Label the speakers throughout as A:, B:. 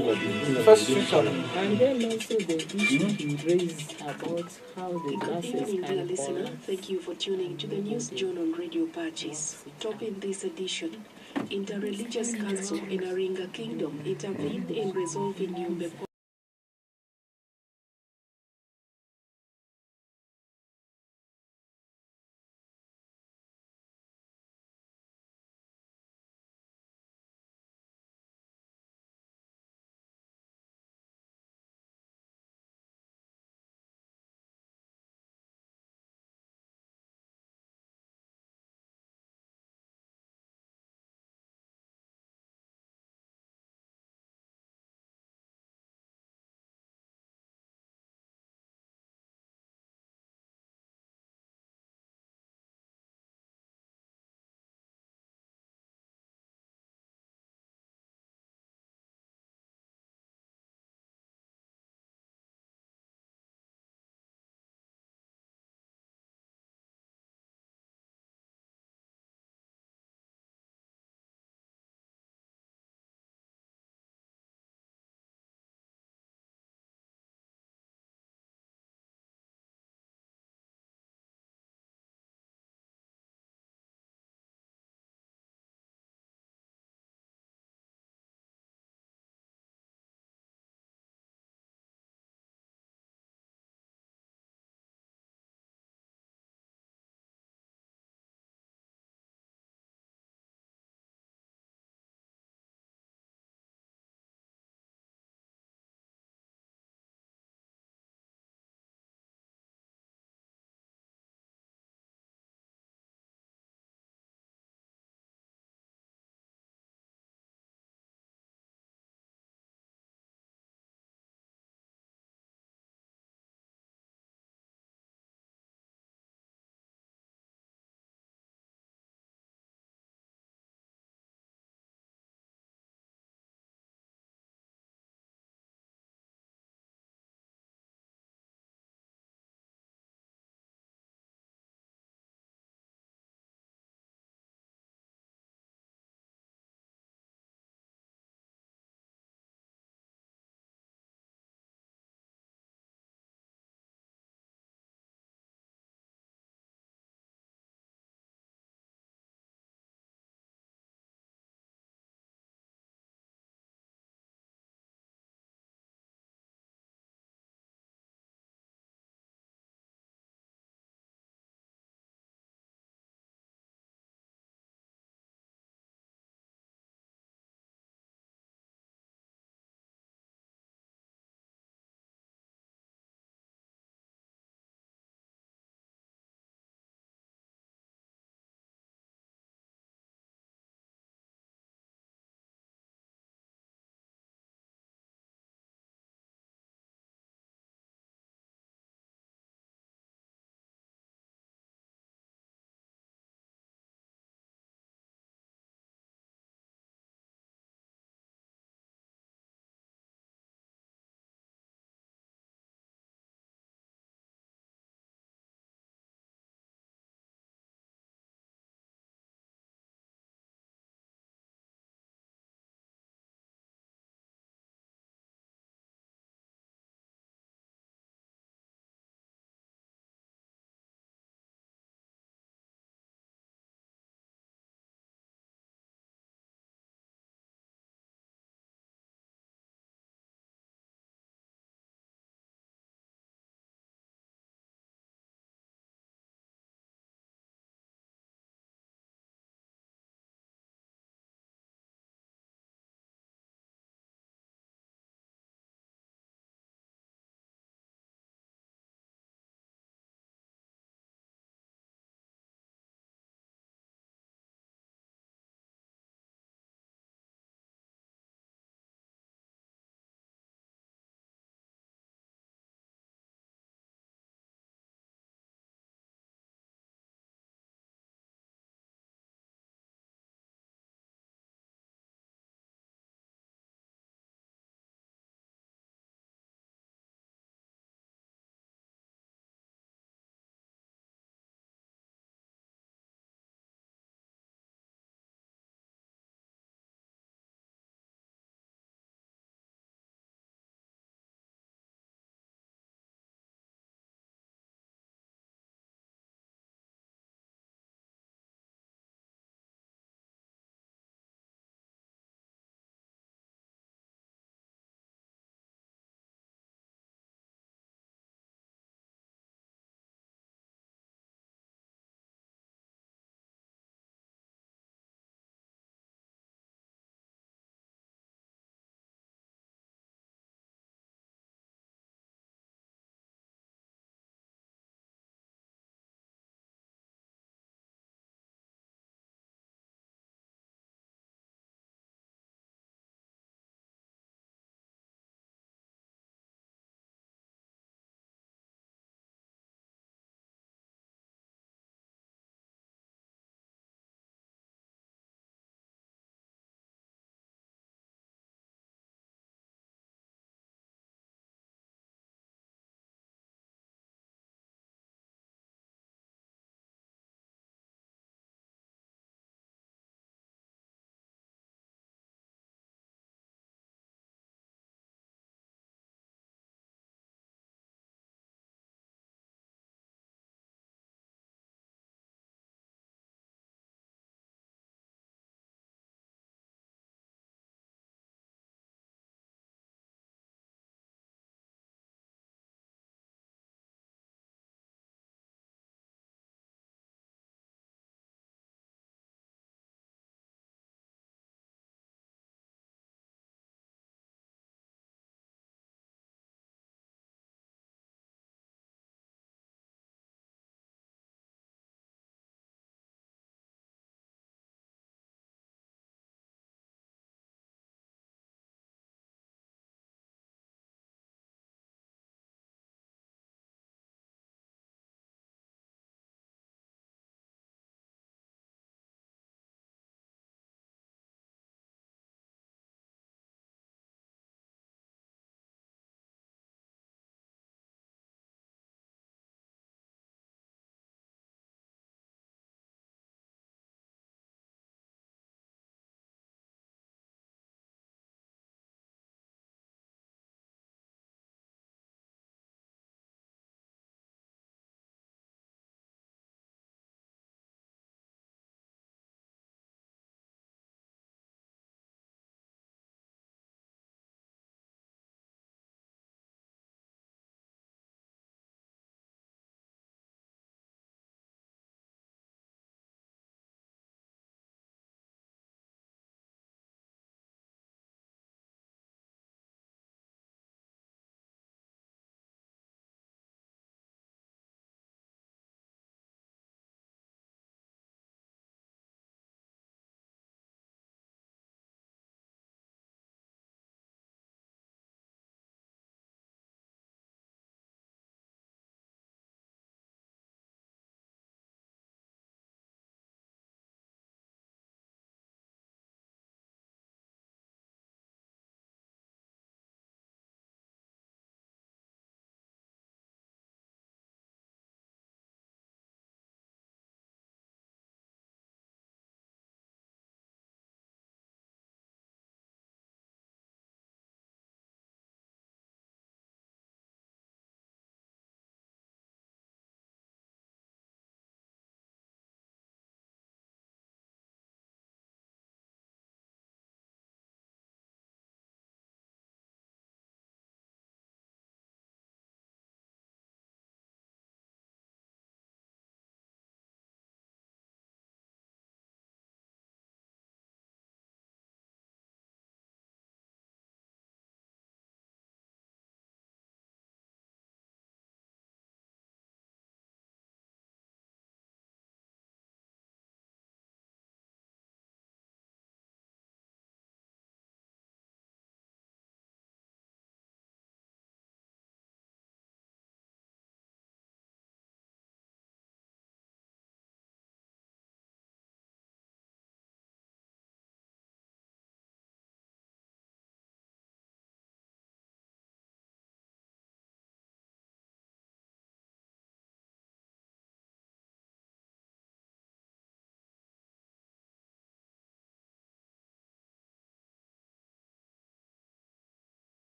A: First future.
B: And then also the issue he raised about how the nurses
C: Good evening, dear
B: can
C: listener.
B: collapse.
C: Thank you for tuning to the News Zone on Radio Pacis. Topping this edition, Interreligious Council in Aringa Kingdom intervened in resolving Yumbe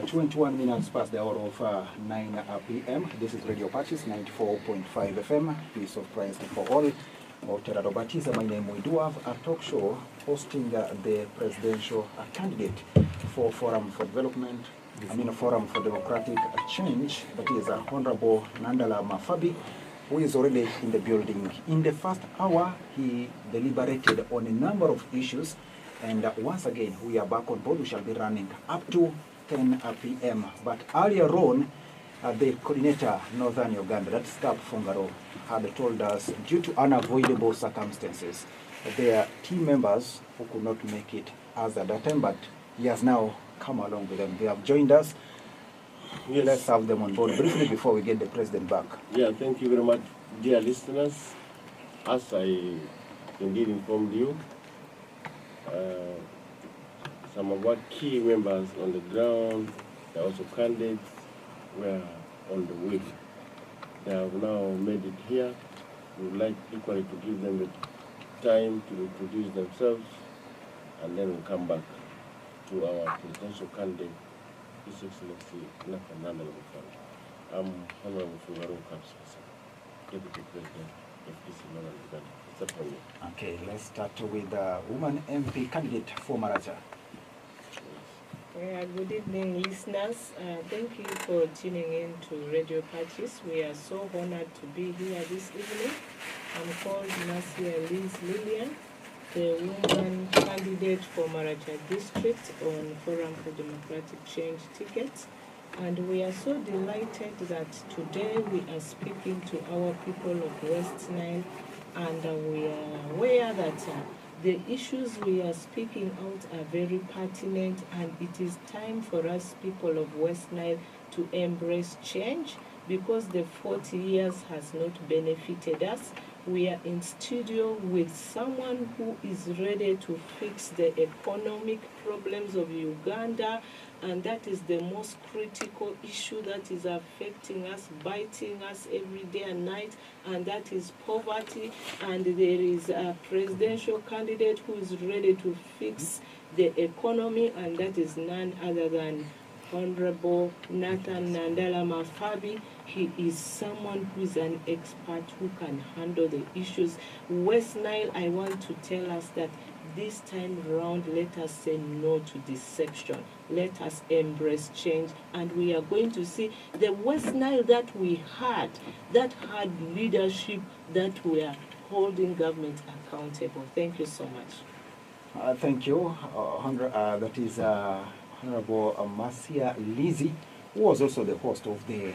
A: ...21 minutes past the hour of 9 p.m. This is Radio Pacis, 94.5 FM. Peace of Christ for all. Terado Batiza, my name. We do have a talk show hosting the presidential candidate for Forum for Development, a Forum for Democratic Change. That is Honorable Nandala Mafabi, who is already in the building. In the first hour, he deliberated on a number of issues. And once again, we are back on board. We shall be running up to 10 p.m. But earlier on, the coordinator, Northern Uganda, that's Cap Fungaro, had told us, due to unavoidable circumstances, there are team members who could not make it as at that time, but he has now come along with them. They have joined us.
D: Yes.
A: Let's have them on board briefly before we get the president back.
D: Yeah, thank you very much, dear listeners. As I indeed informed you, some of our key members on the ground, they are also candidates, were on the way. They have now made it here. We would like equally to give them the time to introduce themselves, and then we'll come back to our presidential candidate, His Excellency Nathan Nandala Mufwari. I'm Honorable Fungaro Kapsasa, Deputy President of this Northern Uganda. It's up on you.
A: Okay, let's start with the woman MP candidate for Maracha.
B: Good evening, listeners. Thank you for tuning in to Radio Pacis. We are so honored to be here this evening. I'm called Nasia Liz Lillian, the woman candidate for Maracha District on Forum for Democratic Change tickets. And we are so delighted that today we are speaking to our people of West Nile, and we are aware that the issues we are speaking out are very pertinent, and it is time for us, people of West Nile, to embrace change, because the 40 years has not benefited us. We are in studio with someone who is ready to fix the economic problems of Uganda, and that is the most critical issue that is affecting us, biting us every day and night, and that is poverty. And there is a presidential candidate who is ready to fix the economy, and that is none other than Honorable Nathan Nandala Mafabi. He is someone who is an expert who can handle the issues. West Nile, I want to tell us that this time round, let us say no to deception. Let us embrace change, and we are going to see the West Nile that we had, that had leadership, that we are holding government accountable. Thank you so much.
A: Thank you. That is Honorable Masia Lizzie, who was also the host of the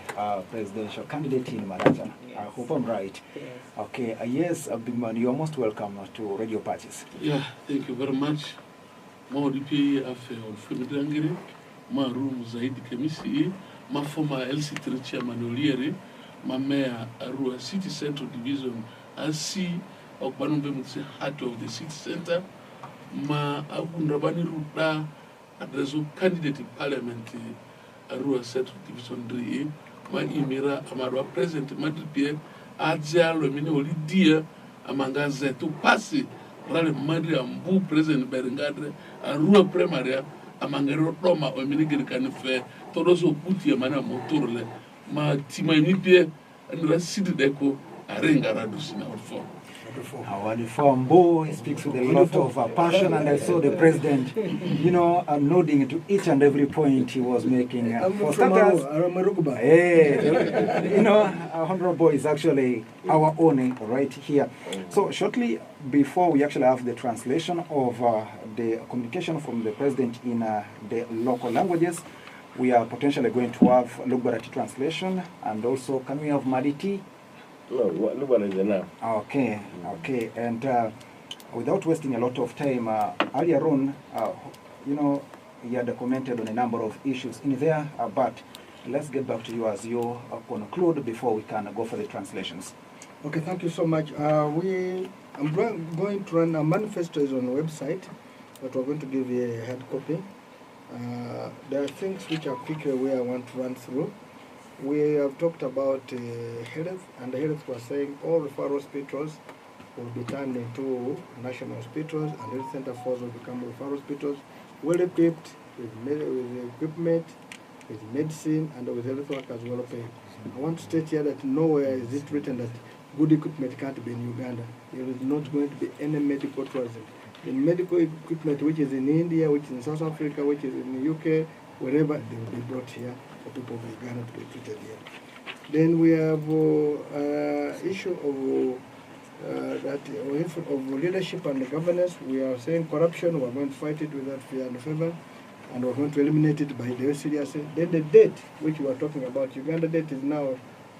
A: presidential candidate in Maracha.
B: Yes.
A: I hope I'm right.
B: Yes.
A: Okay, yes, Big Man, you're most welcome to Radio Pacis.
E: Yeah, thank you very much. Mauripi afe olfemidangiri, ma room zaidi kemisi, ma former LC3 chairman Olieri, ma mayor Arua City Central Division, AC Okbanumbe Mutse heart of the city center, ma agundrabani ruta adreso candidate in parliament Arua Central Division 3, ma imira amarwa present Madrid Adzialo mine oli dia amanga zetu pasi rale madri ambu president Berengadre Arua primaria amangero roma o mine gerikane fe todoso puti amana motorle ma tima inipie andra sidi deko arenga radusina orfo.
A: Our reform boy speaks with a lot of passion, and I saw the president, nodding to each and every point he was making. For starters, Honorable is actually our own right here. So shortly before we actually have the translation of the communication from the president in the local languages, we are potentially going to have Lugbarati translation, and also can we have Maditi?
D: No, Lugbarati is enough.
A: Okay. And without wasting a lot of time, earlier on, you had commented on a number of issues in there, but let's get back to you as you conclude before we can go for the translations.
F: Okay, thank you so much. I'm going to run a manifesto is on the website, but we're going to give you a hard copy. There are things which are quicker where I want to run through. We have talked about health, and the health was saying all referral hospitals will be turned into national hospitals, and health center fours will become referral hospitals, well equipped with equipment, with medicine, and with health workers well paid. I want to state here that nowhere is it written that good equipment can't be in Uganda. There is not going to be any medical tourism. The medical equipment which is in India, which is in South Africa, which is in the UK, wherever, they will be brought here for people of Uganda to be treated here. Then we have issue of leadership and governance. We are saying corruption, we're going to fight it without fear and favor, and we're going to eliminate it by the seriously. Then the debt, which we are talking about, Uganda debt is now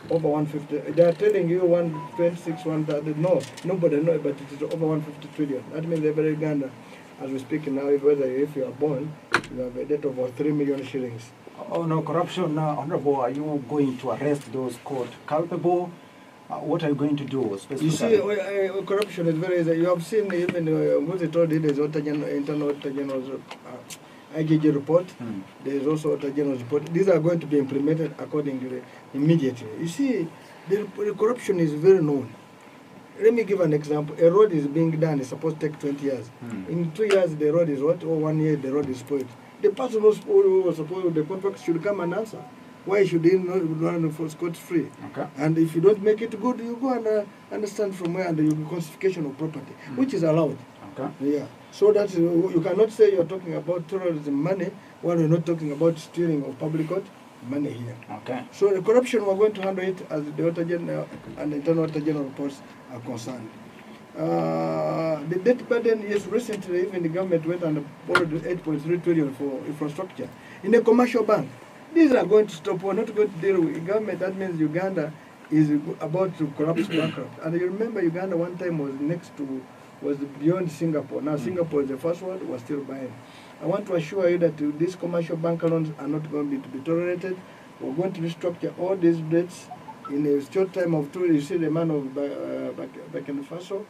F: over 150. They are telling you 126, 130. No, nobody knows, but it is over 150 trillion. That means every Uganda, as we speak now, if you are born, you have a debt of over 3 million shillings.
A: Oh no, corruption, Honorable, are you going to arrest those caught culpable? What are you going to do specifically?
F: You see, corruption is very easy. You have seen even what they told you, there's internal Auditor General's IGG report. There is also Auditor General's report. These are going to be implemented accordingly immediately. You see, the corruption is very known. Let me give an example. A road is being done, it's supposed to take 20 years. In 2 years, the road is what? Or 1 year, the road is spoiled. The person who was supposed the contract should come and answer. Why should he not run for scot-free?
A: Okay.
F: And if you don't make it good, you go and understand from where, and there will be confiscation of property, which is allowed.
A: Okay.
F: Yeah. So that you cannot say you're talking about terrorism money while you're not talking about stealing of public money here.
A: Okay.
F: So the corruption, we're going to handle it as the Auditor General and the Internal Auditor General reports are concerned. The debt burden, yes, recently even the government went and borrowed 8.3 trillion for infrastructure in a commercial bank. These are going to stop. We're not going to deal with government. That means Uganda is about to collapse bankrupt. And you remember Uganda one time was beyond Singapore. Now Singapore is the first one, we're still buying. I want to assure you that these commercial bank loans are not going to be tolerated. We're going to restructure all these debts in a short time of 2 years. You see the man of Burkina Faso,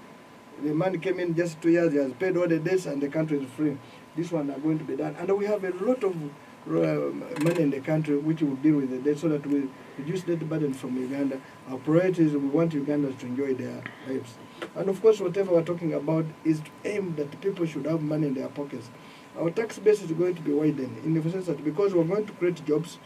F: the man came in just 2 years, he has paid all the debts and the country is free. This one are going to be done. And we have a lot of money in the country which will deal with the debt so that we reduce debt burden from Uganda. Our priority is we want Ugandans to enjoy their lives. And of course, whatever we're talking about is to aim that people should have money in their pockets. Our tax base is going to be widened in the sense that because we're going to create jobs,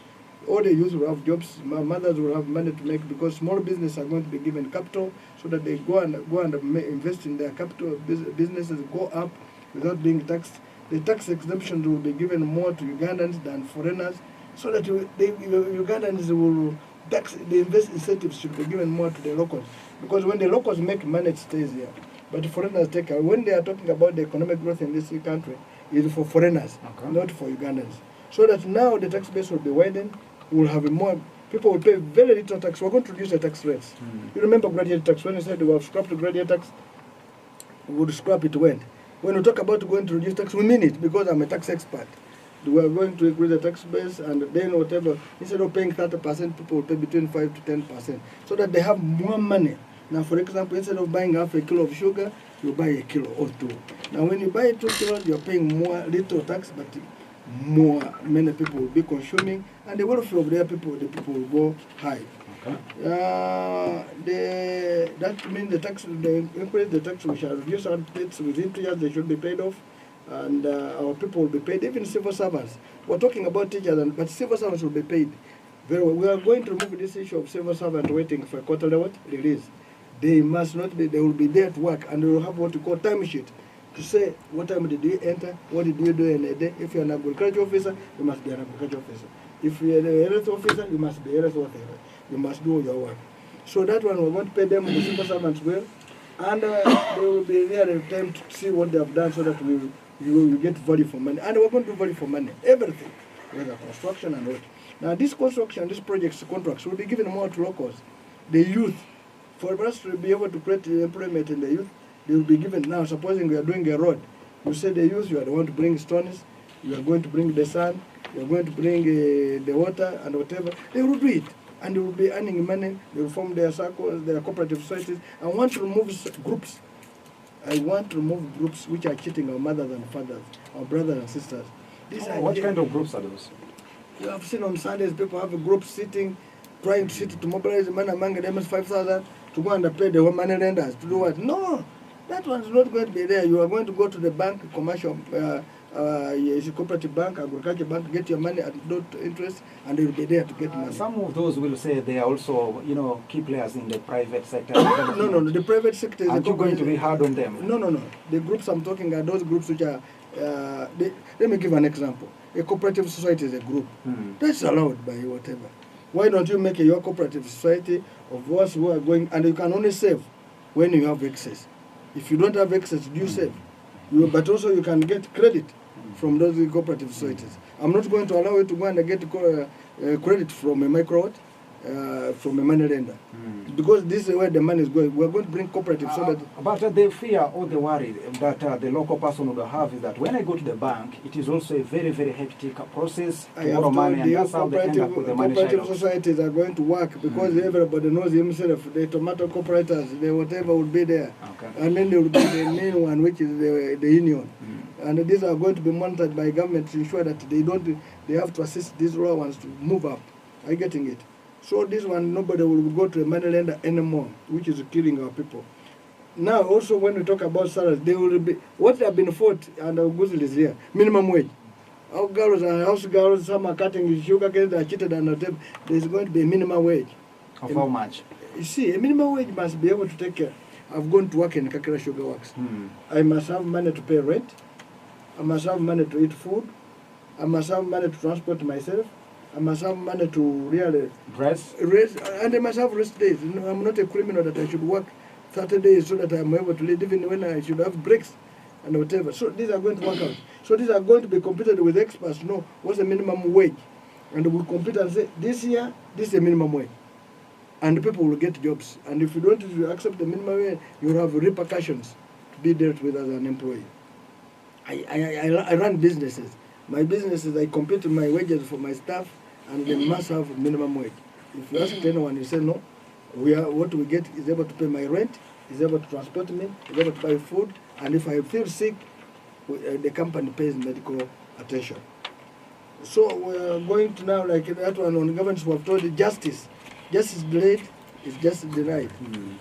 F: all the youth will have jobs, mothers will have money to make because small businesses are going to be given capital so that they go and invest in their capital. Businesses go up without being taxed. The tax exemptions will be given more to Ugandans than foreigners so that Ugandans will tax, the invest incentives should be given more to the locals. Because when the locals make money, it stays here. But the foreigners take it. When they are talking about the economic growth in this country, it's for foreigners, not for Ugandans. So that now the tax base will be widened, we'll have more, people will pay very little tax. We're going to reduce the tax rates. You remember graduate tax, when you said we have scrapped the graduate tax, we would scrap it when? When we talk about going to reduce tax, we mean it because I'm a tax expert. We are going to increase the tax base and then whatever, instead of paying 30%, people will pay between 5 to 10% so that they have more money. Now, for example, instead of buying half a kilo of sugar, you buy a kilo or two. Now, when you buy 2 kilos, you're paying more little tax, but many people will be consuming, and the welfare of the people will go high. That means the increase the tax, we shall reduce our debts within 2 years, they should be paid off, and our people will be paid, even civil servants. We're talking about teachers, but civil servants will be paid very well. We are going to remove this issue of civil servants waiting for a quarterly release. They must not be, they will be there to work, and they will have what we call time sheet to say what time did you enter, what did you do in a day. If you're an agriculture officer, you must be an agriculture officer. If you're a health officer, you must be a health officer. You must do your work. So that one, we want to pay them the civil servants well, and they will be there in time to see what they have done so that you will get value for money. And we're going to do value for money, everything, whether construction and what. Now this construction, these projects, contracts will be given more to locals. The youth, for us to be able to create employment in the youth, they will be given. Now supposing we are doing a road, you say the youth, you are the one to bring stones, you are going to bring the sand, you are going to bring the water and whatever, they will do it. And they will be earning money, they will form their circles, their cooperative societies. I want to remove groups. I want to remove groups which are cheating our mothers and fathers, our brothers and sisters.
A: What kind of groups are those?
F: You have seen on Sundays, people have a group sitting, trying to sit to mobilize the money among them 5,000 to go and pay the money lenders to do what? No, that one's not going to be there. You are going to go to the bank, commercial, cooperative bank, agriculture bank, get your money at no interest, and you'll be there to get money.
A: Some of those will say they are also, key players in the private sector.
F: No, the private sector is...
A: Aren't you going to be hard on them?
F: No. The groups I'm talking are those groups which are... let me give an example. A cooperative society is a group. That's allowed by whatever. Why don't you make your cooperative society of us who are going... And you can only save when you have excess. If you don't have excess, you save. But also you can get credit from those cooperative societies. I'm not going to allow you to go and get credit from a micro, from a money lender. Because this is where the money is going. We're going to bring cooperatives so that...
A: But the fear or the worry that the local person would have is that when I go to the bank, it is also a very, very hectic process to borrow money, and that's how they end up with the money.
F: Cooperative societies are going to work because everybody knows himself. The tomato cooperators, the whatever will be there. Okay. And then there will be the main one, which is the union. And these are going to be monitored by government to ensure that they have to assist these rural ones to move up. Are you getting it? So this one, nobody will go to a money lender anymore, which is killing our people. Now, also when we talk about salaries, they will be, what have been fought, and Guzil is here, minimum wage. Our girls and house girls, some are cutting sugar canes, they are cheated, and there's going to be a minimum wage.
A: Of how much?
F: You see, a minimum wage must be able to take care. I've gone to work in Kakira Sugar Works. I must have money to pay rent. I must have money to eat food. I must have money to transport myself. I must have money to really
A: rest,
F: and I must have rest days. I'm not a criminal that I should work 30 days so that I'm able to live, even when I should have breaks and whatever. So these are going to work out. So these are going to be computed with experts. Know what's the minimum wage, and we'll compute and say this year this is the minimum wage, and the people will get jobs. And if you don't accept the minimum wage, you'll have repercussions to be dealt with as an employee. I run businesses. My businesses, I compute my wages for my staff, and they must have minimum wage. If you ask anyone, you say no, what we get is able to pay my rent, is able to transport me, is able to buy food, and if I feel sick, the company pays medical attention. So we are going to now, like that one on governments who have told you, justice delayed is justice denied.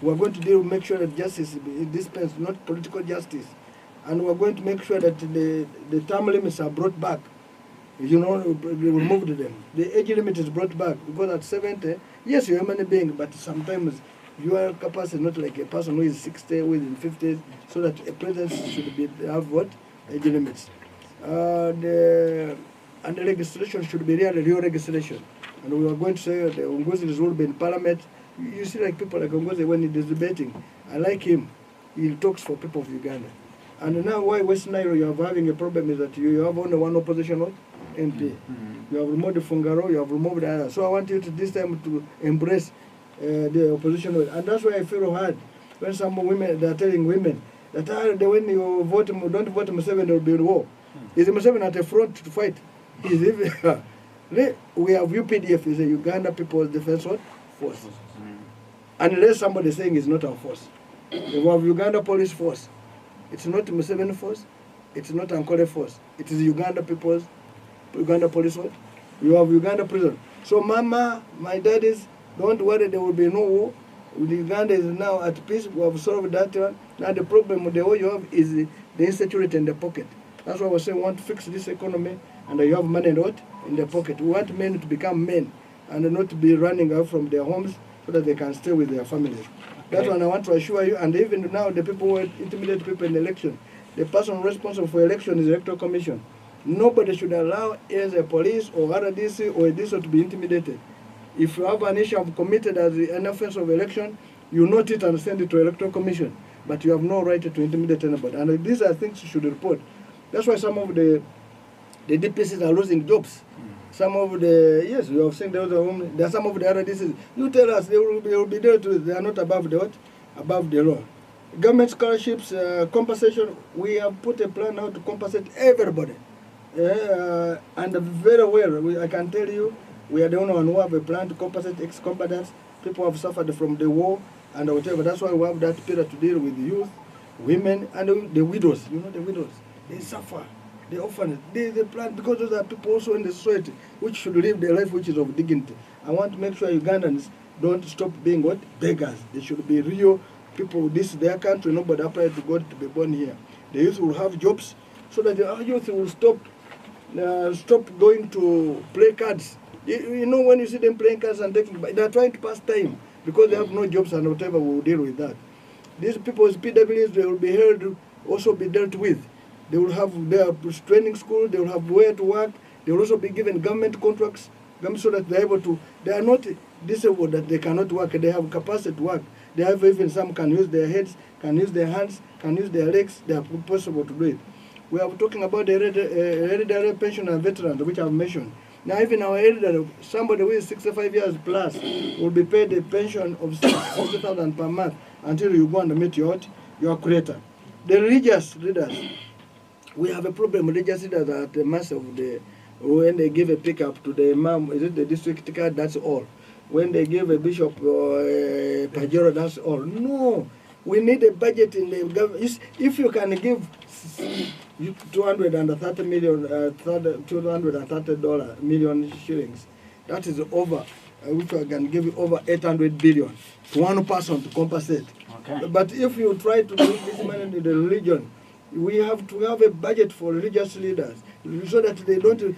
F: We are going to make sure that justice is dispensed, not political justice. And we're going to make sure that the term limits are brought back. We removed them. The age limit is brought back because at 70, yes, you're a human being, but sometimes your capacity is not like a person who is 60, who is in 50s, so that a president should have what? Age limits. And the legislation should be real registration. And we are going to say the Ngozi will be in parliament. You see, like people like Ngozi when he is debating, I like him. He talks for people of Uganda. And now why West Nile you are having a problem is that you have only one oppositional MP. You have removed the Fungaro, you have removed the other. So I want you to this time to embrace the opposition. And that's why I feel hard when some women, they are telling women that when you vote, don't vote Museveni, there will be war. Is Museveni at the front to fight? Is even, we have UPDF, is a Uganda People's Defense Force. Unless somebody is saying it's not our force. We have Uganda Police Force. It's not Museveni force, it's not Ankole force. It is Uganda Police Force. You have Uganda prison. So Mama, my daddies, don't worry, there will be no war. Uganda is now at peace. We have solved that one. Now the problem with the war you have is the insecurity in the pocket. That's why we say we want to fix this economy, and you have money in the pocket. We want men to become men and not to be running out from their homes so that they can stay with their families. That one I want to assure you, and even now the people who intimidate people in the election, the person responsible for election is the Electoral Commission. Nobody should allow as a police or RDC or a DSO to be intimidated. If you have an issue of committed as an offense of election, you note it and send it to Electoral Commission. But you have no right to intimidate anybody. And these are things you should report. That's why some of the DPCs are losing jobs. Some of the, yes, you have seen there are some of the other diseases. You tell us they will be there too. They are not above the what? Above the law. Government scholarships, compensation, we have put a plan now to compensate everybody. And very well, I can tell you, we are the only one who have a plan to compensate ex-combatants. People have suffered from the war and whatever. That's why we have that period to deal with the youth, women, and the widows. You know the widows, they suffer. The orphans, they plan, because those are people also in the society which should live their life which is of dignity. I want to make sure Ugandans don't stop being what? Beggars. They should be real people. This is their country. Nobody applied to God to be born here. The youth will have jobs so that our youth will stop going to play cards. You know, when you see them playing cards and taking, they're trying to pass time because they have no jobs and whatever will deal with that. These people's PWs, they will be held, also be dealt with. They will have their training school, they will have where to work, they will also be given government contracts, so that they're able to, they are not disabled that they cannot work, they have capacity to work. They have even some can use their heads, can use their hands, can use their legs, they are possible to do it. We are talking about the hereditary pension and veterans, which I've mentioned. Now even our hereditary, somebody who is 65 years plus will be paid a pension of 60,000 per month until you go and meet your creator. The religious leaders, we have a problem. Religious leaders are at the mercy of when they give a pickup to the imam, is it the district card, that's all. When they give a bishop or a pajero, that's all. No, we need a budget in the government. If you can give $230 million shillings, that is over. If I can give you over 800 billion to one person to compensate.
A: Okay.
F: But if you try to give this money to the religion, we have to have a budget for religious leaders so that they don't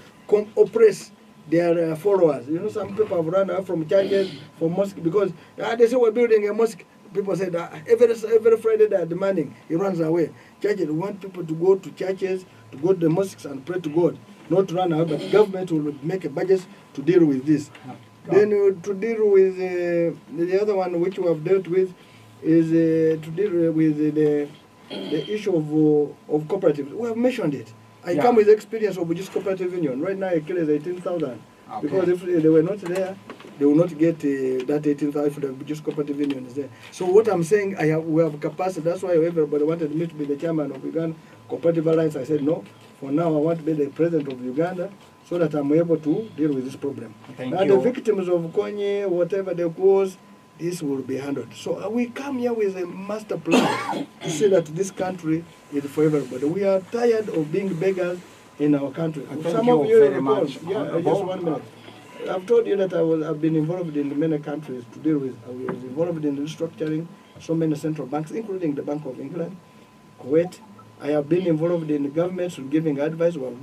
F: oppress their followers. You know, some people have run out from churches, from mosques, because they say we're building a mosque. People say that every Friday they are demanding, he runs away. Churches want people to go to churches, to go to the mosques and pray to God, not run out, but government will make a budget to deal with this. Then to deal with the other one which we have dealt with is to deal with the issue of cooperatives. We have mentioned it. I come with experience of this cooperative union. Right now, it kills 18,000. Okay. Because if they were not there, they will not get that 18,000 if the just cooperative union is there. So what I'm saying, we have capacity. That's why everybody wanted me to be the chairman of Uganda Cooperative Alliance. I said no. For now, I want to be the president of Uganda, so that I'm able to deal with this problem.
A: Thank
F: now,
A: you.
F: the victims of Konye, whatever the cause, this will be handled. So we come here with a master plan to see that this country is for everybody. We are tired of being beggars in our country.
A: Thank you very much.
F: Yeah, just 1 minute. I've told you that I've been involved in many countries to deal with. I was involved in restructuring so many central banks, including the Bank of England, Kuwait. I have been involved in governments giving advice. We have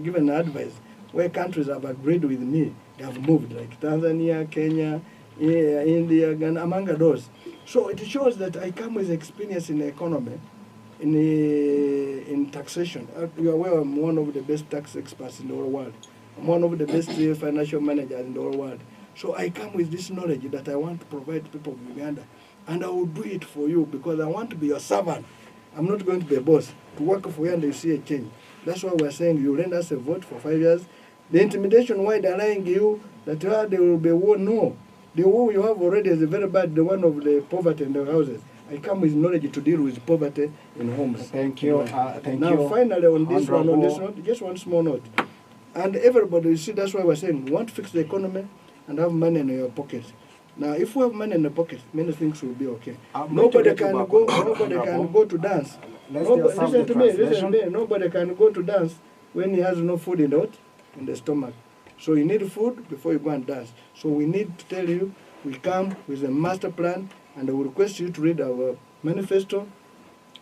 F: given advice where countries have agreed with me. They have moved, like Tanzania, Kenya, India, Ghana, among those. So it shows that I come with experience in the economy, in taxation. You are aware I'm one of the best tax experts in the whole world. I'm one of the best financial managers in the whole world. So I come with this knowledge that I want to provide to people of Uganda. And I will do it for you because I want to be your servant. I'm not going to be a boss. To work for you and you see a change. That's why we're saying you lend us a vote for 5 years. The intimidation, why they're lying you, that there will be war, no. The war you have already is very bad, the one of the poverty in the houses. I come with knowledge to deal with poverty in homes.
A: Thank you. Thank
F: now,
A: you.
F: finally, on this note, just one small note. And everybody, you see, that's why we're saying we want to fix the economy and have money in your pocket. Now, if we have money in the pocket, many things will be okay. Nobody can go to dance. Listen to me. Nobody can go to dance when he has no food in the stomach. So you need food before you go and dance. So we need to tell you, we come with a master plan, and I will request you to read our manifesto,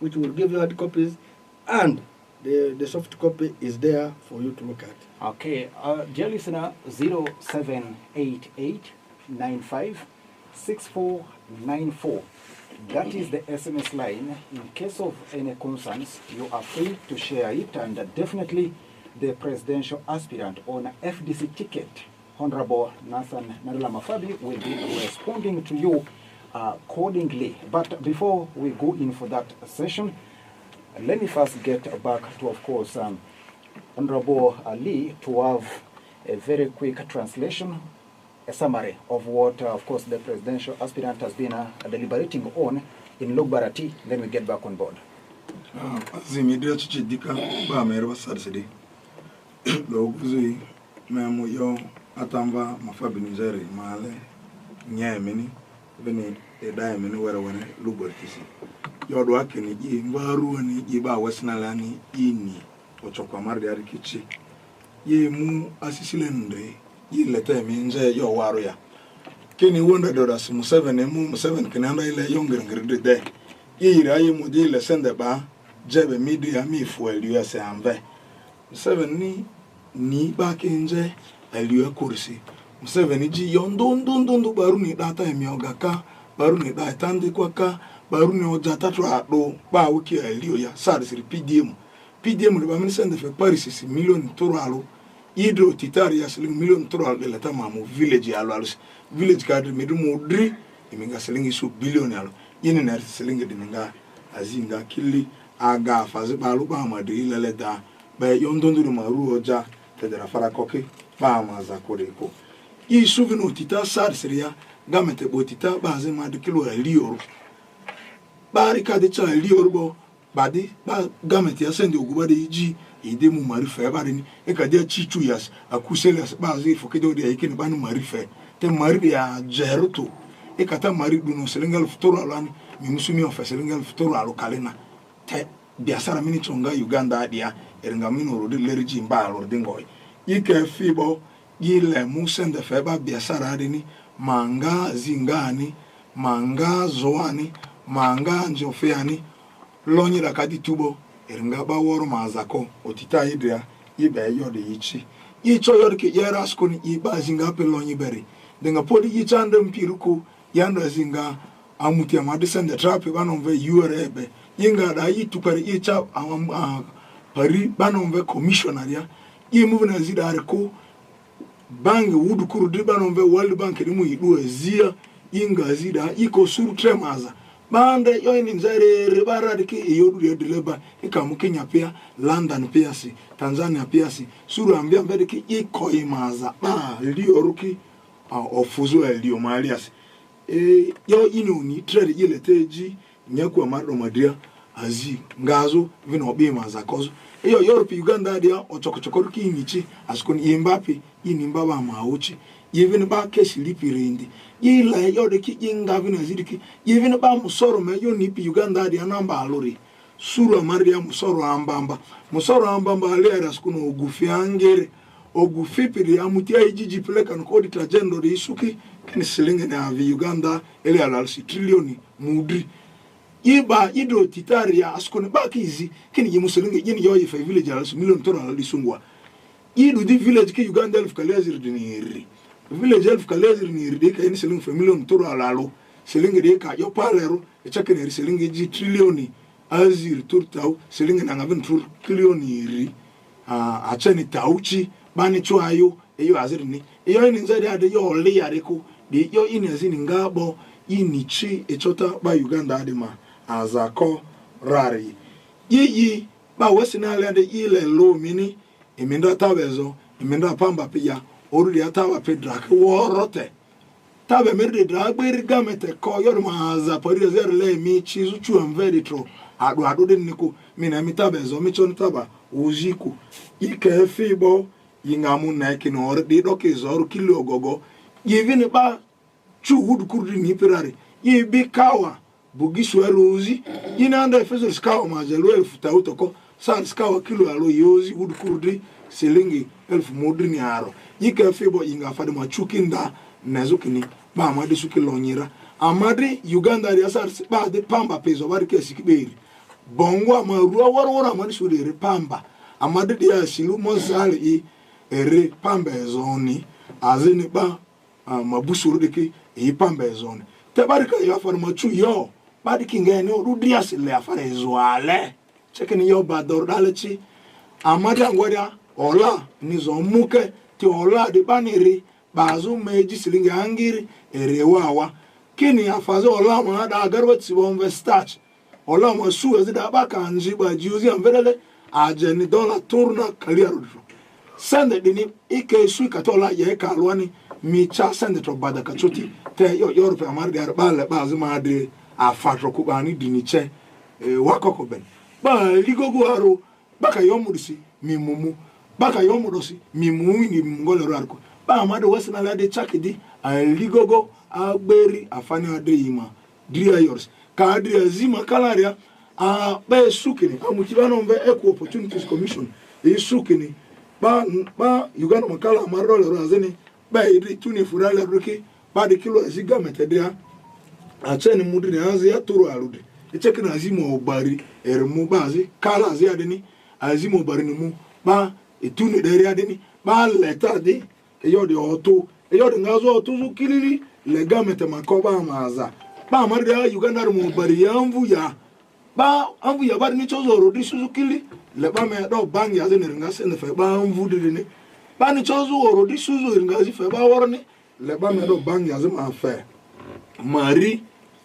F: which will give you hard copies, and the soft copy is there for you to look at.
A: Okay, dear listener, 0788956494. That is the SMS line. In case of any concerns, you are free to share it, and definitely the presidential aspirant on FDC ticket, Honorable Nathan Nadala Mafabi, will be responding to you accordingly. But before we go in for that session, let me first get back to, of course, Honorable Ali to have a very quick translation, a summary of what, of course, the presidential aspirant has been deliberating on in Lugbarati. Then we get back on board.
G: Atamba Mafabi Nizeri Male Nyamini Beni Diamond where when Lubertisi. Your work in the Mbaru and Iba Westnalani Ini or Chokamar de Arikichi. Ye mu Assissilende yilete minje yo waru ya kini wonda doras mu7 kinanda ile younger ngirde de yiri ayi mu de ile sende ba jebe media mi fu eliyo se ambe mu7 ni ba kinje eliyo kursi mu7 ji yondondondon baru ni data emi ogaka baru ni data tandi kwaka baru ni ojata tro ado ba wuki eliyo ya sari PDM de ba mi sende fe Pacis million toro alo hydro titari ya seling million toro alo le tamamu village alo alo village kadri medu modri iminga seling isu billion alo yini na seling de minga azinga kili aga fazi balu ba madri lele da ba yondonduru maru oja tedera fara koke ba maza koreko isu vino tita sar seria gamete botita ba zema de kilo elioro bari kadi cha elioro bo badi ba gamete ya sende oguba de iji ide mu marife ba ni e ka dia chichu yas akusele ba zi fokedo de ikini ba nu marife te mari ya jeruto e kata mari duno selengal futuro alani mi musumi of selengal futuro alo kalena te biasara mini chonga Uganda dia erenga mino rodi lerji mba alo dingoy ike fibo yile mu sende fe ba biasara ni manga zingani manga zoani manga njofeani lonyi la kadi tubo erenga ba woro mazako otita idria ibe yode yichi yicho yode ke yera skoni iba zinga pe lonyi beri denga podi yichande mpiruko yanda zinga amuti amade sende trape banomve urebe yinga da yitukare yicha pari banomve commissioner ya yimuve na zidare ko bangi wudu kurudi banomve World Bank ni mu yidu ezia yinga zida iko suru tremaza bande yoini nzare rebara dike yodu deleba ikamu Kenya pia London pia si Tanzania pia si suru ambia mbedike iko imaza lioruki ofuzo elio malias yo inuni trade yele teji nyaku amado madia azi ngazo vino obima za kozo yo Europe Uganda dia ochokochokoruki inichi askoni Mbappe ini mbaba mauchi even ba keshi lipirindi yila yo de ki inga vino zidiki even ba musoro me yo ni Uganda dia namba alori suru amaria musoro ambamba alera skuno ogufi angere ogufi piri amutia ijiji peleka nkodi trajendo de isuki kini silinge na Uganda ele alalsi trilioni mudri iba ido titaria askone bakizi kini yimusilinge yini yo yifa village alalsi million toro alalisungwa idu di village ki Uganda elfu kalezir diniri village elfu kalezir diniri de kini silinge fa million toro alalo silinge de ka yo palero echakene silinge ji trilioni azir turtau silinge na ngavin trilioni ri achani tauchi bani chuayo eyo azirni eyo ini nzadi ade yo oli yareko de yo ini azini ngabo ini chi echota ba Uganda ade ma azako rari yi ba wesinale ade ile lo mini eminda tabezo eminda pamba pia orudi atawa pedra ke worote tabe merde dragberi gamete ko yor ma za pori zer le mi chi zuchu am very true adu de niko mina mi tabezo mi chon taba ujiku ike fibo yingamu na kino ordi doke zoru kilo gogo yivini ba chu wood kurdi ni pirari yibi kawa bugisu erozi yinanda efeso skawa majelo elfu tautoko san skawa kilo alo yozi wood kurdi selingi elfu modri ni aro yike fibo yinga fadi machukinda nezukini ba amadi sukilonyira amadi Uganda ya sar ba de pamba peso barike sikiberi bongo amaruwa warwara amadi sudere pamba amadi dia silu mozali ere pamba ezoni azini ba mabusuru deke pamba ezoni te barika yo afar machu yo badiki ngene rudias le afar ezwale chekeni yo bador dalechi amada ngwada ola nizomuke ti ola de baniri bazu meji silinga angiri ere wawa kini afazo ola ma da garwati bombe stach ola ma su ezida baka njiba jiuzi amverele ajeni dola turna kaliaru sende dini ike sui katola ye kalwani micha sende to bada kachoti te yo Europe amarga bale bazu made afatro kubani dini che wakoko ben ba ligogo aro baka yomudisi mimumu baka yomudosi mimumi ni ngolero arko ba amade wasna la de chakidi ligogo agberi afani ade yima dria yours ka adria zima kalaria ba sukini amutibano mbe equal opportunities commission sukini ba Uganda makala amarolo razeni ba iri tuni furala bruki ba de kilo ziga metedia acheni mudri azi ya turu alude echeke na azimo obari ermu bazi kala azi adeni azimo obari ni mu ba etuni deri adeni ba leta de eyo de oto eyo de ngazo oto zu kilili lega mete makoba maza ba marde Uganda mu obari yamvu ya ba amvu ya bari ni chozoro di suzukili le ba me do bang ya ze nringa se ne fe ba amvu de ni ba ni chozu oro di suzu nringa si fe ba worni le ba me do bang ya ze ma fe mari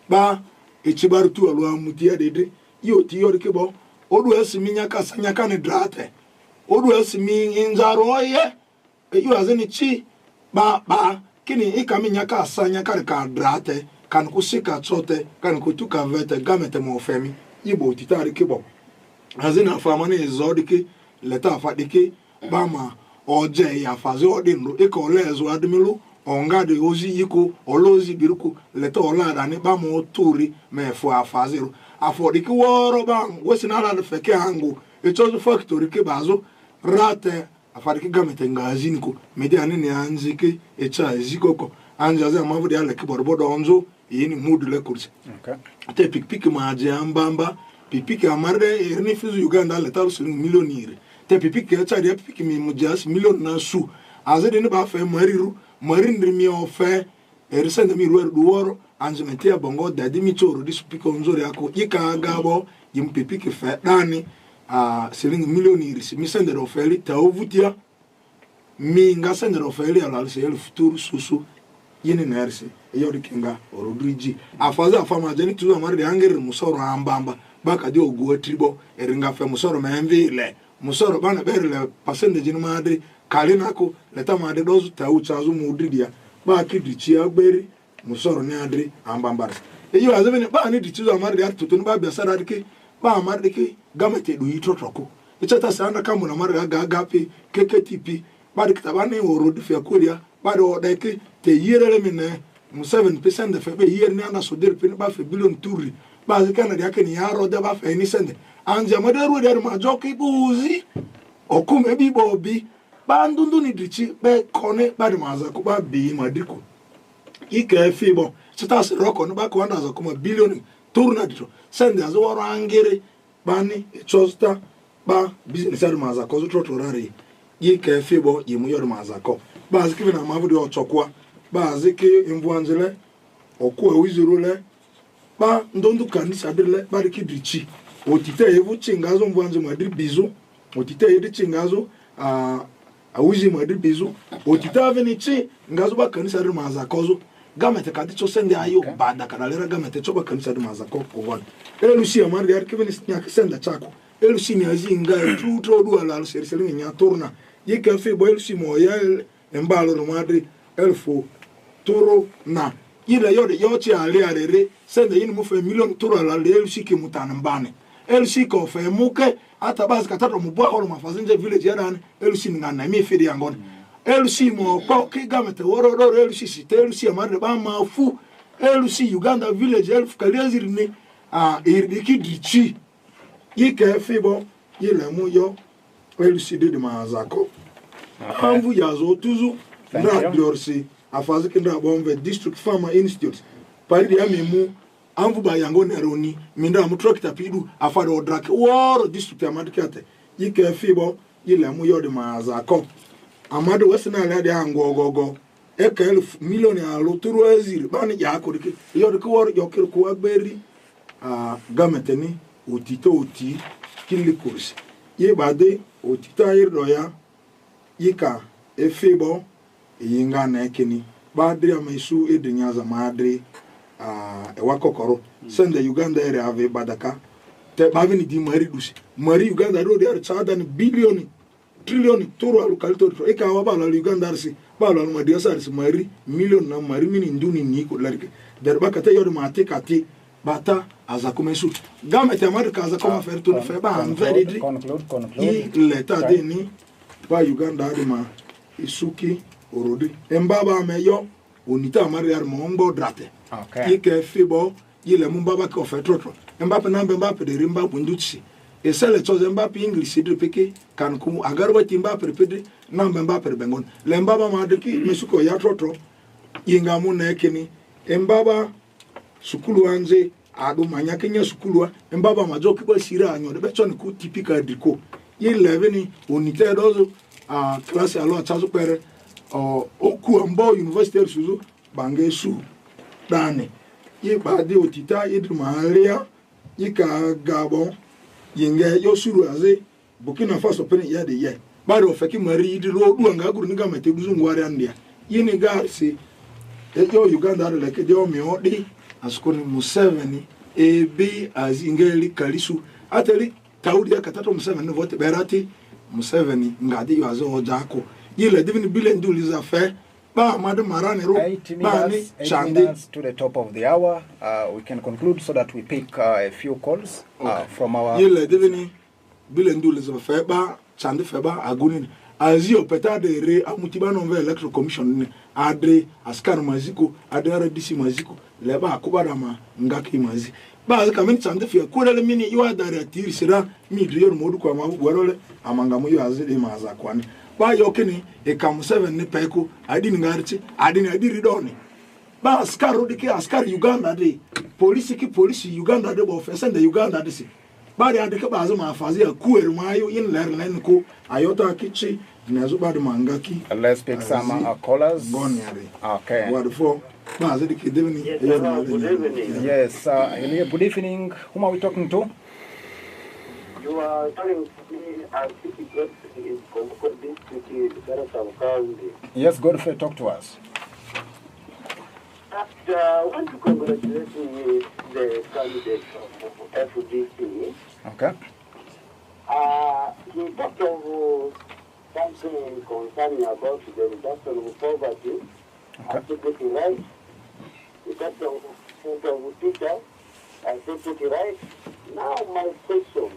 G: ba echibaru tu alu amutia dede yo ti yo ke bo odu asimi nyaka sanyaka ne drate odu asimi inzaro ye yo azeni chi ba kini ikami nyaka sanyaka ka drate kan kusika chote kan kutuka vete gamete mo femi ibo titari ke bo azina famane ezodike leta afadike ba ma oje ya faze odinro e ko lezo admilu onga de ozi yiko olozi biruku leta ola dani ba mo turi me fo afazero afodike woro ba wesina la feke hangu e chozo factory ke bazo rate afadike gamete ngazini ko medi anene anzike e cha ezikoko anjaze amavudi ale ke borbodo onzo yini mudu le kursi te pikpik maaje ambamba pikpik amarde erni fizu Uganda le taru siling millionire te pikpik ya chadi pikpik mi mujas million na su azede ne ba fe mariru marindri mi ofe erisende mi ruwer duworo anjemete ya bongo dadi mi choro di supika onzori ako yika gabo yim pikpik fe dani siling millionire si mi sende do feli ta ovutia mi nga sende do feli ala se el futuru susu yini nersi eyo dikinga orodriji afaza afama jeni tuzo amari angere musoro ambamba baka di oguwa tribo eringa fe musoro memvile musoro bana berle pasende jini madri kalinako leta madri dozu tauchazu mudridia ba kidichi agberi musoro ni adri ambamba eyo azebene ba ni dituzo amari atutun ba biasara dike ba amari dike gamete du yitrotoko ichata sanda kamu na amari agape KKTP ba dikitabane orodi fe kolia ba do deke te yere mine 7% de febe yere ni ana soder pin ba fe billion turi ba zikana de akeni yaro de ba fe ni sende anja madaru de ma joki buzi okume bi bobi ba ndundu ni dichi be kone ba de maza ko ba bi madiko ike fibo sita se roko no ba ko anda za kuma billion turu na dito sende azo woro angere bani chosta ba business ar maza ko zo trotorari ike fibo yimu yor maza ko ba zikive na mavudi ochokwa ba ziki imbuanzele okwa wizurule ba ndondu kanisa dile ba dikidrichi otite evu chingazo mbuanze madri bizu otite edi chingazo awizi madri bizu otite avenichi ngazo ba kanisa ri maza kozo gamete kadicho sende ayo bada kanalera gamete choba kanisa ri maza ko gon elusi amari yar kiveni nyaka senda chako elusi ni azinga tutro du ala seriseli nya torna yeke fe bo elusi moya embalo no madri elfo toro na yile yode yochi ale alere sende yini mu fe million toro ala le elusi ki mutana mbane elusi ko fe muke ata basi katato mubwa ko mafazinje village yadan elusi ngana mi fidi yangon elusi mo ko ki gamete woro elusi site elusi amade ba mafu elusi Uganda village elfu kaliaziri ni iriki dichi yike fibo yile mu yo elusi de mazako amvu yazo tuzu na diorsi afazi kinda bombe district farmer institute pari ya mimu amvu ba yango neroni minda mu tractor pidu afado odrake woro district amadikate yike fibo yile mu yo de mazako amado wesina ala de angogogo eka elfu million alo turu aziri bani ya akorike yo de ko yo kir ko agberi gameteni otito oti kili kursi ye bade otita yirdo ya yika efebo yinga na ekeni badri amaisu edinyaza madri ewakokoro sende Uganda ere ave badaka te bavini di mari dusi mari Uganda ro de tsada ni billion trillion toro alukalito eka wabala Uganda arsi bala no madia sarsi mari million na mari mini nduni ni ko larike derbaka te yodo mate kati bata azakomesu gamete amerika azakoma fertun fe ba anvedi conclude leta deni ba Uganda adima isuki orodi embaba meyo onita mariar mo ngbo drate ike fibo yile mu baba ko fetrotro embape na mbape de rimba bunduchi esele choze Mbappe English idri peke kan kumu agarwa timba perpede na Mbappe bengon le Mbaba madeki mesuko ya trotro yinga mu na ekeni Mbaba sukulu anze adu manya kenya sukulu Mbaba majoki kwa sira anyo de becho ni ku typical diko ye leveni onite dozo classe alo chazo pere oku ambo university suzu bange su dane ye bade otita idri mahalia yika Gabon yinga yosuru aze Burkina Faso pene ya de ye bade ofeki mari idri ro duanga guru niga mete buzu ngwari andia yini ga se yo Uganda like de o mi odi askoni Museveni ebe azingeli kalisu ateli taudi akatato Museveni vote berati Museveni ngadi yo azo ojako yile divini bile nduliza fe ba madu marani ro
A: 8 minutes to the top of the hour. We can conclude so that we pick a few calls from our
G: yile divini bile nduliza fe ba chandi fe ba agunin azio peta de re amutiba no electoral commission ni adre askar maziko adre RDC maziko leba akubara ma ngaki mazi ba ka min chande fi ko le mini yo adare atiri sira mi driyo modu kwa ma warole amanga mo yo azide ma za kwani ba yo kini e kam 7 ni peko adini ngarchi adiri doni ba askar odike askar Uganda de police Uganda de bo fesen de Uganda de si ba de adike ba zo ma fazi akueru mayo in ler len ko ayota kichi nazo ba de mangaki.
A: Let's pick some callers. Okay.
G: What for? Yes,
H: good evening.
A: Yes, good evening. Whom are we talking to?
H: You are talking to me as City in Concord District, Sarasam County.
A: Yes, Godfrey, talk to us.
H: I want to congratulate the candidate of FDC.
A: Okay.
H: He talked of something concerning about the reduction of poverty. Absolutely right. He talked of teacher. Absolutely right. Now my question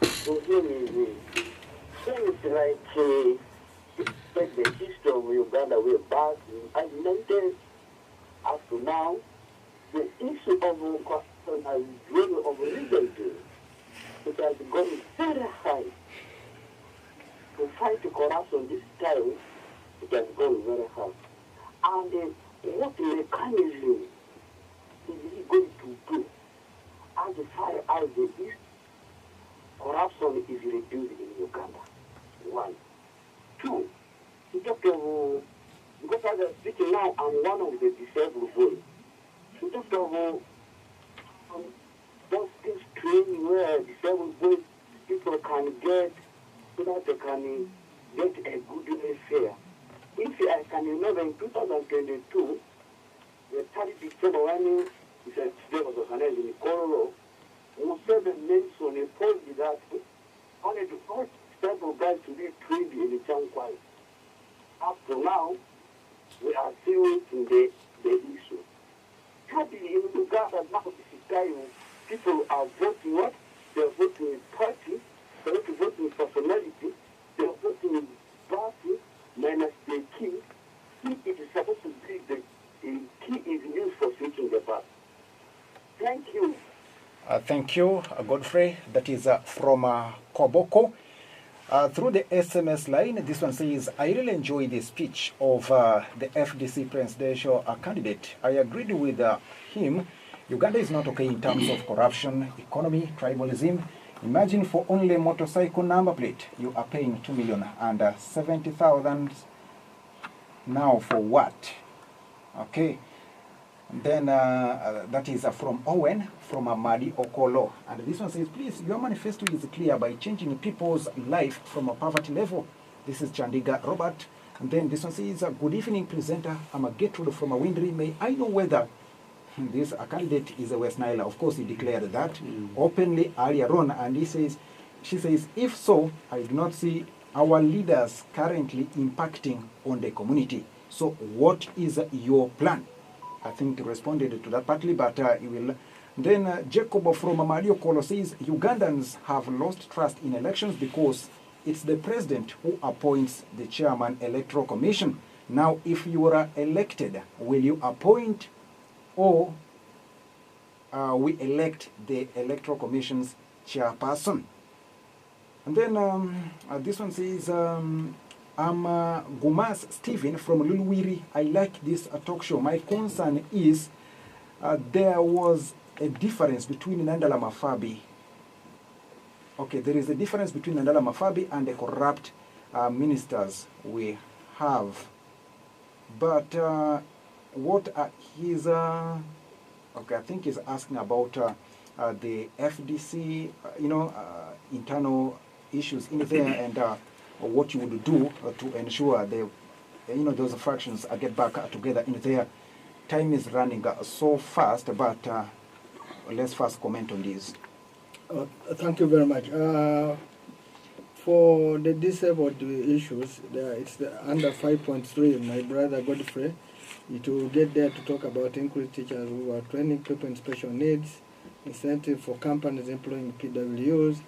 H: to him is, things like the history of Uganda way back in 1990 up to now, the issue of corruption has grown of recently. It has gone very high. To fight corruption this time, it has gone very high. And what mechanism is he going to do as far as the East corruption is reduced in Uganda? One. Two, he talked of, because as I'm speaking now, I'm one of the disabled boys. He talked of just this training where disabled boys, people can get, so that they can get a good fare. If I can remember in 2022, the 30th December when today was organized in Kororo, Museveni mentioned a policy that only the first several guys to be trained in the Chankwai. Up to now, we are still waiting the issue. Thirdly, in Uganda, now this is time people are voting what? They're voting with party, they're voting with personality, they're voting with party, minus the key. It is supposed to be the key is used for switching the path. Thank you.
A: Thank you, Godfrey. That is from Koboko. Through the SMS line, this one says, I really enjoy the speech of the FDC presidential candidate. I agreed with him. Uganda is not okay in terms of corruption, economy, tribalism. Imagine for only motorcycle number plate, you are paying 2 million and 70,000 now for what? Okay. Then that is from Owen, from Amadi Okolo. And this one says, please, your manifesto is clear by changing people's life from a poverty level. This is Chandiga Robert. And then this one says, good evening, presenter. I'm a Gertrude from a Windry. May I know whether this candidate is a West Nile? Of course, he declared that openly earlier on. And she says, if so, I do not see our leaders currently impacting on the community. So what is your plan? I think he responded to that partly, but he will. Then Jacob from Mario Kolo says, Ugandans have lost trust in elections because it's the president who appoints the chairman electoral commission. Now, if you are elected, will you appoint or we elect the electoral commission's chairperson. And then this one says, I'm Gumas Stephen from Luluwiri. I like this talk show. My concern is there was a difference between Nandala Mafabi. Okay, there is a difference between Nandala Mafabi and the corrupt ministers we have. But what he's, okay, I think he's asking about the FDC, internal issues in there, and what you would do to ensure the, those fractions get back together in there. Time is running so fast, but let's first comment on this.
F: Thank you very much. For the disabled issues, it's under 5.3, my brother Godfrey. It will get there to talk about increased teachers who are training people in special needs, incentive for companies employing PWs,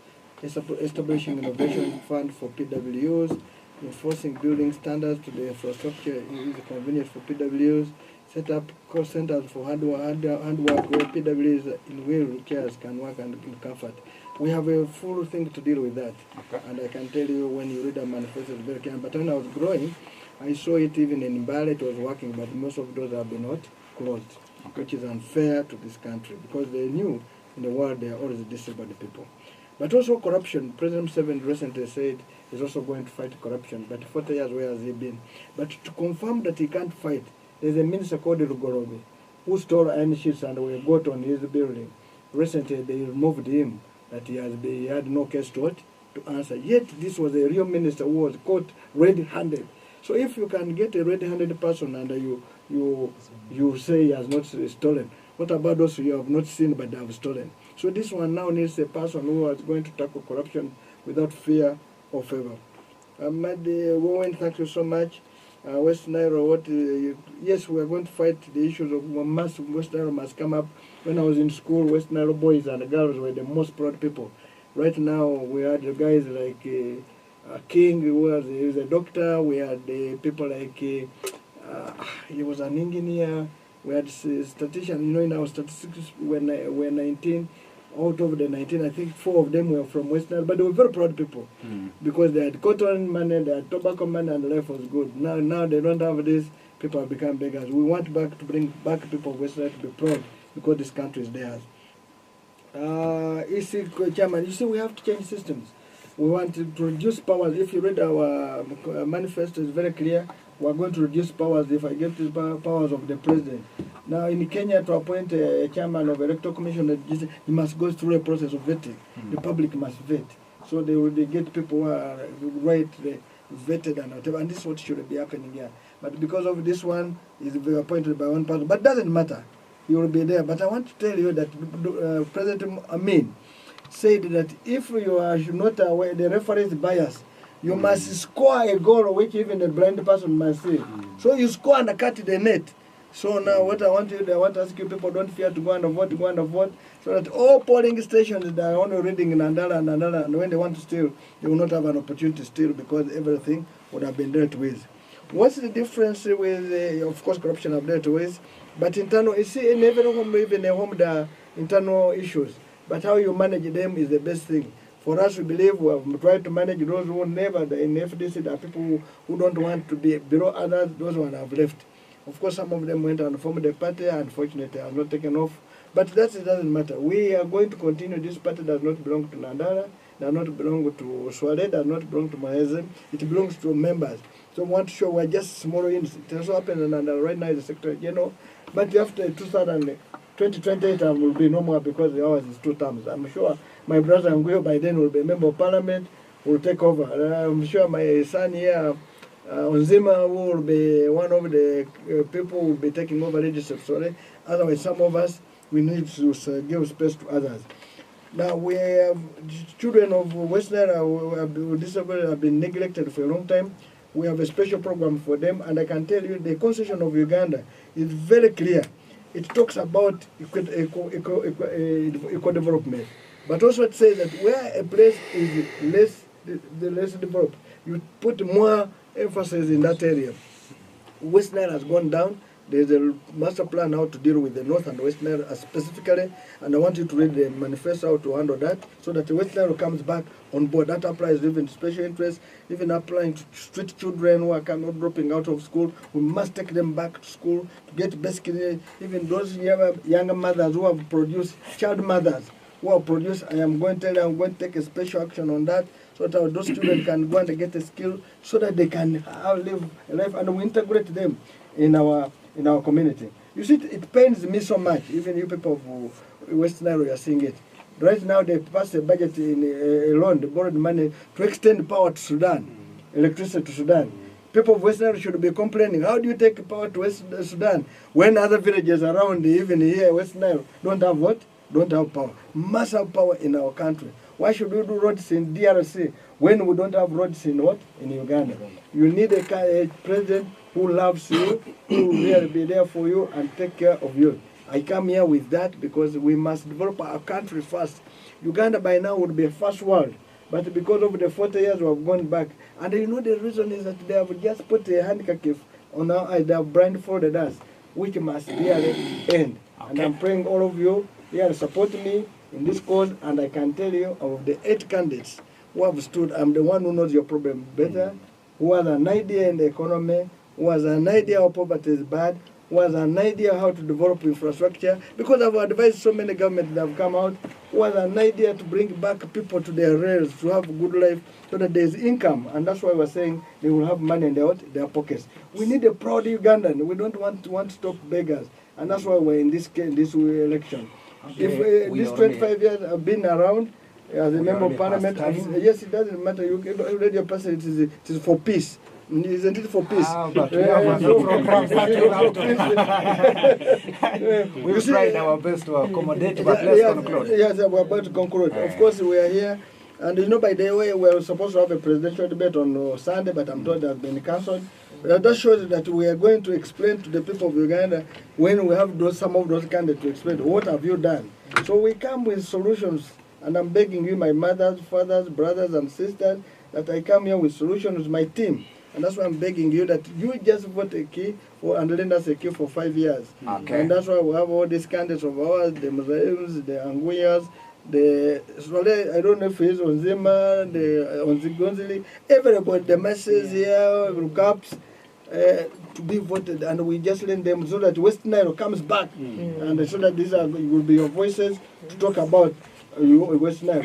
F: establishing innovation fund for PWs, enforcing building standards to the infrastructure is convenient for PWs, set up call centers for handwork where PWs in wheelchairs can work and in comfort. We have a full thing to deal with that.
A: Okay.
F: And I can tell you when you read the manifesto, it's very clear. But when I was growing, I saw it even in Mbale, it was working, but most of those have been not closed,
A: Okay.
F: which is unfair to this country because they knew in the world there are always disabled people. But also corruption. President Museveni recently said he's also going to fight corruption. But 40 years, where has he been? But to confirm that he can't fight, there's a minister called Rugorobi who stole iron sheets and we got on his building. Recently, they removed him, that he had no case to answer. Yet, this was a real minister who was caught red-handed. So if you can get a red-handed person and you say he has not stolen, what about those you have not seen but they have stolen? So this one now needs a person who is going to tackle corruption without fear or favor. Wowen, thank you so much. West Nile, yes, we are going to fight the issues of West Nile must come up. When I was in school, West Nile boys and girls were the most proud people. Right now, we had guys like King, who was a doctor. We had people like, he was an engineer. We had statisticians, in our statistics, we're 19. Out of the 19, I think 4 of them were from West Nile, but they were very proud people because they had cotton money, they had tobacco money, and life was good. Now they don't have this, people have become beggars. We want to bring back people of West Nile to be proud because this country is theirs. Chairman, you see, we have to change systems. We want to reduce powers. If you read our manifesto, it's very clear. We're going to reduce powers if I get the powers of the president. Now, in Kenya, to appoint a chairman of electoral commission, he must go through a process of vetting. The public must vet. So they will get people who are vetted and whatever. And this is what should be happening here. But because of this one, he's appointed by one person. But it doesn't matter. He will be there. But I want to tell you that President Amin said that if you are not aware, the referee is biased, you must score a goal which even a blind person must see. So you score and cut the net. So now what I want to ask you people, don't fear to go and vote, so that all polling stations that are only reading Nandala, and when they want to steal, they will not have an opportunity to steal because everything would have been dealt with. What's the difference with, of course, corruption I've dealt with, but internal, you see, in every home, even a home, there are internal issues, but how you manage them is the best thing. For us, we believe we have tried to manage those who never, in FDC, there are people who don't want to be below others, those who have left. Of course, some of them went and formed a party, unfortunately, have not taken off. But that doesn't matter. We are going to continue. This party does not belong to Nandala, does not belong to Swale, does not belong to Mahezem. It belongs to members. So we want to show we're just small units. It also happened in Nandala. Right now is the Secretary General. But after 2028 will be no more because ours is 2 terms. I'm sure my brother Nguyo by then will be a member of parliament, will take over. I'm sure my son here, Onzima, who will be one of the people who will be taking over leadership. Sorry. Otherwise, some of us, we need to give space to others. Now, we have children of West Nile who have been neglected for a long time. We have a special program for them, and I can tell you the Constitution of Uganda is very clear. It talks about equal development, but also it says that where a place is less developed, you put more emphasis in that area. West Nile has gone down, There's a master plan how to deal with the North and West Nile specifically, and I want you to read the manifesto how to handle that, so that the West Nile comes back on board. That applies even to special interests, even applying to street children who are not dropping out of school. We must take them back to school to get basically even those younger mothers who have produced, child mothers who have produced. I am going to tell you, I'm going to take a special action on that, so that those children can go and get a skill, so that they can live a life, and we integrate them in our community. You see, it pains me so much, even you people of West Nile, you are seeing it. Right now, they passed a budget in a loan, they borrowed money to extend power to Sudan, electricity to Sudan. People of West Nile should be complaining, how do you take power to West Sudan when other villages around, even here, West Nile, don't have what? Don't have power. Must have power in our country. Why should we do roads in DRC when we don't have roads in what? In Uganda. You need a president who loves you, who will really be there for you and take care of you. I come here with that because we must develop our country first. Uganda by now would be a first world, but because of the 40 years we have gone back. And you know the reason is that they have just put a handkerchief on our eye, they have blindfolded us, which must really end. Okay. And I'm praying all of you here support me in this cause, and I can tell you of the 8 candidates who have stood, I'm the one who knows your problem better, who has an idea in the economy, who has an idea how poverty is bad, who has an idea how to develop infrastructure, because I've advised so many governments that have come out, who has an idea to bring back people to their rails, to have a good life, so that there's income, and that's why we're saying they will have money in their pockets. We need a proud Ugandan. We don't want to stop beggars, and that's why we're in this election. Okay. If these 25 years have been around as a member of parliament, yes, it doesn't matter. You read your person, it is for peace. Isn't it for peace?
A: But we have no programs that you have to. We've tried our best to accommodate, but let's conclude.
F: Yes, we're about to conclude. Of course, we are here. And you know, by the way, we were supposed to have a presidential debate on Sunday, but I'm told it has been cancelled. That shows that we are going to explain to the people of Uganda, when we have some of those candidates to explain, what have you done? So we come with solutions, and I'm begging you, my mothers, fathers, brothers, and sisters, that I come here with solutions with my team. And that's why I'm begging you that you just vote a key and lend us a key for 5 years.
A: Okay.
F: And that's why we have all these candidates of ours, the Muslims, the Anguyas, I don't know if it's Onzima, the Onzigonzili, everybody, the masses here, Rukaps, to be voted, and we just lend them so that West Nile comes back, and so that these will be your voices to talk about West Nile.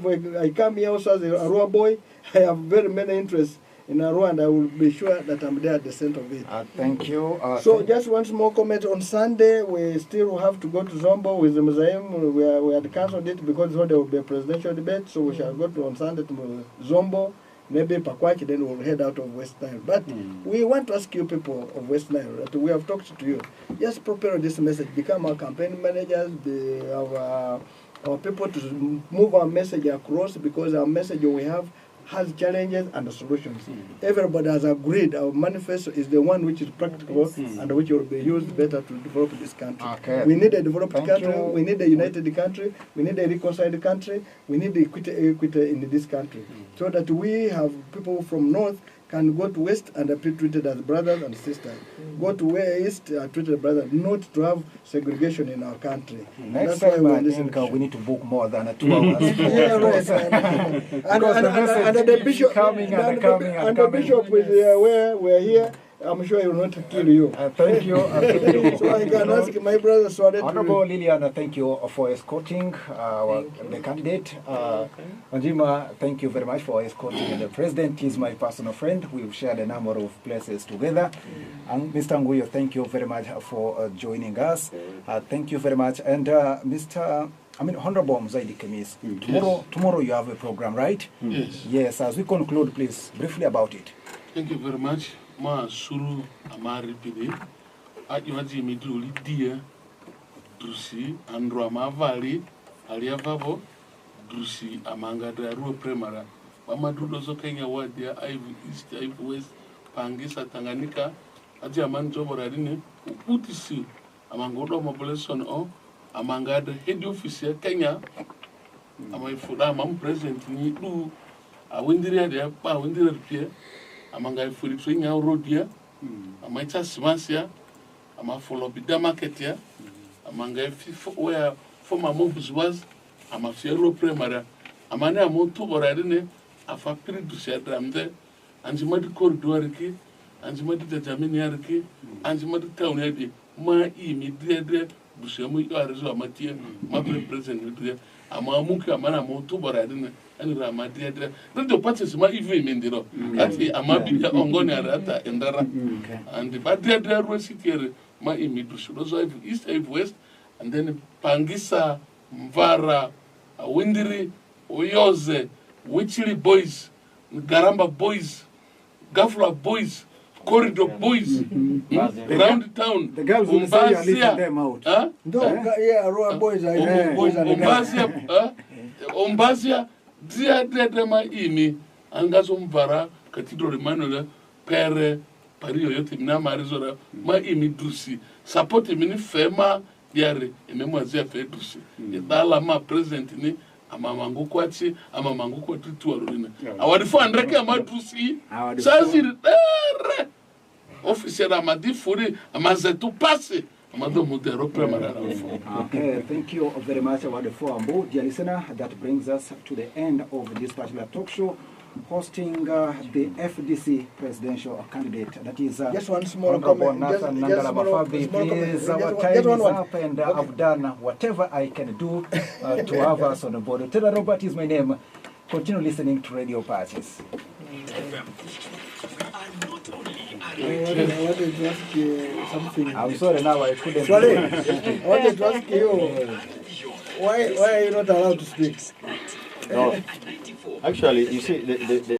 F: But I come here also as a Arua boy. I have very many interests in Arua, and I will be sure that I'm there at the center of it.
A: Thank you.
F: So just one small comment. On Sunday, we still have to go to Zombo with the Museum. We had cancelled it because there will be a presidential debate, so we shall go on Sunday to Zombo, maybe Pakwachi, then we'll head out of West Nile. But we want to ask you people of West Nile, that we have talked to you, just prepare this message, become our campaign managers, our people to move our message across, because our message we have has challenges and solutions. Everybody has agreed our manifesto is the one which is practical and which will be used better to develop this country.
A: Okay.
F: We need a developed country, we need a united country, we need a reconciled country, we need equity in this country, so that we have people from North can go to West and be treated as brothers and sisters. Go to East and treated brothers, not to have segregation in our country.
A: Next time I think we need to book more than 2 hours.
F: Yeah, right. And the bishop
A: coming.
F: The bishop is where we're here. I'm sure he will not kill you.
A: Thank you.
F: So I can ask my brother Swade to...
A: Honorable Liliana, thank you for escorting the candidate. Anjima, thank you very much for escorting the president. He's my personal friend. We've shared a number of places together. And Mr. Nguyo, thank you very much for joining us. Thank you very much. And Honorable Mzaidi Kemis, tomorrow you have a program, right?
E: Yes.
A: Yes, as we conclude, please, briefly about it.
E: Thank you very much. Ma suru amari pide ajiwaji miduli dia drusi andro amavali aliavavo drusi amangada Arua primara mamadrudo zo Kenya wadia Ivy East Ivy West Pangisa Tanganyika aji amanjo boradine uputisi amangodo population o amangada head office Kenya amaifuda mam president ni du awindire dia pa awindire pie amanga ifuri nya rodia amaita simasia ama follow bida market ya amanga where former mobs was ama fiero primary amane amontu borarine afa piridu shadramde anjimadi corridor ki anjimadi tajamini yarki anjimadi town yadi ma imidede busemu arizo amatie ma president de ama muki amana amontu borarine ani ramadede radio Pacis ma even mindiro ati amabi ongoni arata endara and the badede Arua city ma imidu so east west and then Pangisa, Mvara, Windiri, Oyoze, Wichili boys, Garamba boys, Gafla boys, Corridor boys, round town.
A: The girls will say you are leaving them out.
E: Huh?
F: No, yeah, Arua boys are boys and the girls.
E: Ombazia, dia ma imi, angazo Mvara, Cathedral Emmanuel, Pere, Pario yote mina marizora, ma imi dusi, support mini fema, yare ememwazia fedusi yedala ma present ni amamangu kwachi amamangu kwatu tuwaruna awadifo andreke amadusi saziri dere officier amadifuri amazetu passe amado modero premarara.
A: Okay, thank you very much Wadifo Ambu. Dear listener, that brings us to the end of this particular talk show hosting the FDC presidential candidate. That is
F: just one small
A: comment.
F: Please,
A: our time is up and I've done whatever I can do to have us on the board. Tera Robert is my name. Continue listening to Radio Pacis.
F: I wanted to ask you something.
A: I'm sorry now I couldn't.
F: Sorry, I wanted to ask you, why are you not allowed to speak?
I: No. Actually, you see, the